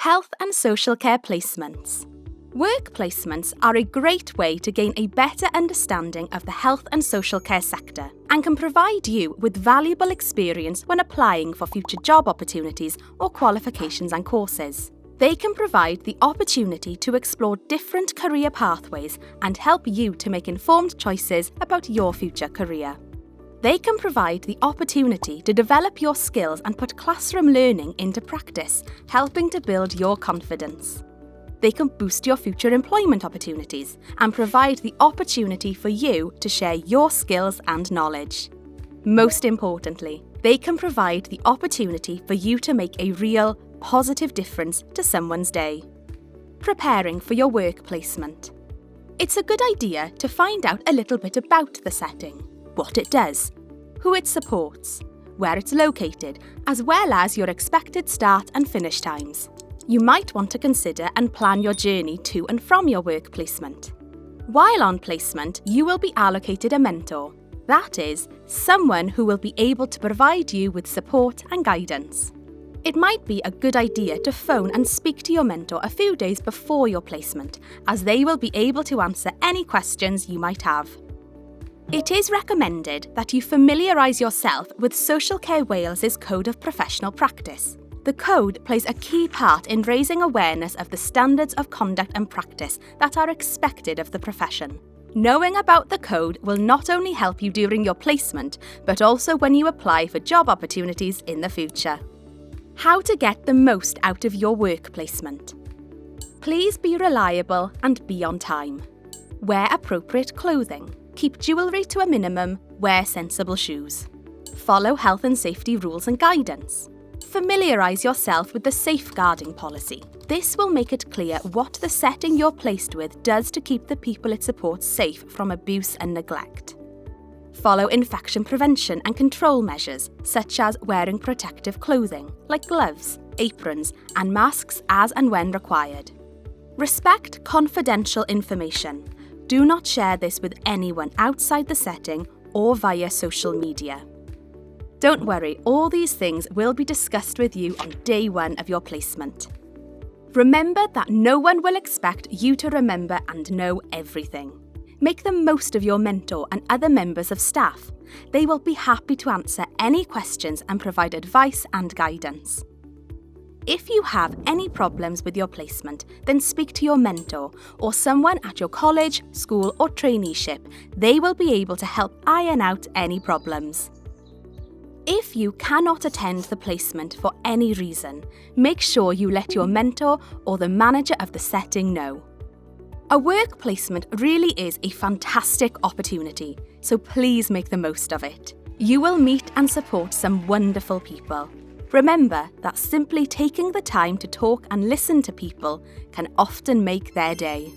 Health and social care placements. Work placements are a great way to gain a better understanding of the health and social care sector and can provide you with valuable experience when applying for future job opportunities or qualifications and courses. They can provide the opportunity to explore different career pathways and help you to make informed choices about your future career. They can provide the opportunity to develop your skills and put classroom learning into practice, helping to build your confidence. They can boost your future employment opportunities and provide the opportunity for you to share your skills and knowledge. Most importantly, they can provide the opportunity for you to make a real, positive difference to someone's day. Preparing for your work placement. It's a good idea to find out a little bit about the setting, what it does, who it supports, where it's located, as well as your expected start and finish times. You might want to consider and plan your journey to and from your work placement. While on placement, you will be allocated a mentor. That is, someone who will be able to provide you with support and guidance. It might be a good idea to phone and speak to your mentor a few days before your placement, as they will be able to answer any questions you might have. It is recommended that you familiarise yourself with Social Care Wales's Code of Professional Practice. The code plays a key part in raising awareness of the standards of conduct and practice that are expected of the profession. Knowing about the code will not only help you during your placement, but also when you apply for job opportunities in the future. How to get the most out of your work placement. Please be reliable and be on time. Wear appropriate clothing. Keep jewellery to a minimum, wear sensible shoes. Follow health and safety rules and guidance. Familiarise yourself with the safeguarding policy. This will make it clear what the setting you're placed with does to keep the people it supports safe from abuse and neglect. Follow infection prevention and control measures, such as wearing protective clothing, like gloves, aprons, and masks as and when required. Respect confidential information. Do not share this with anyone outside the setting or via social media. Don't worry, all these things will be discussed with you on day one of your placement. Remember that no one will expect you to remember and know everything. Make the most of your mentor and other members of staff. They will be happy to answer any questions and provide advice and guidance. If you have any problems with your placement, then speak to your mentor or someone at your college, school or traineeship. They will be able to help iron out any problems. If you cannot attend the placement for any reason, make sure you let your mentor or the manager of the setting know. A work placement really is a fantastic opportunity, so please make the most of it. You will meet and support some wonderful people. Remember that simply taking the time to talk and listen to people can often make their day.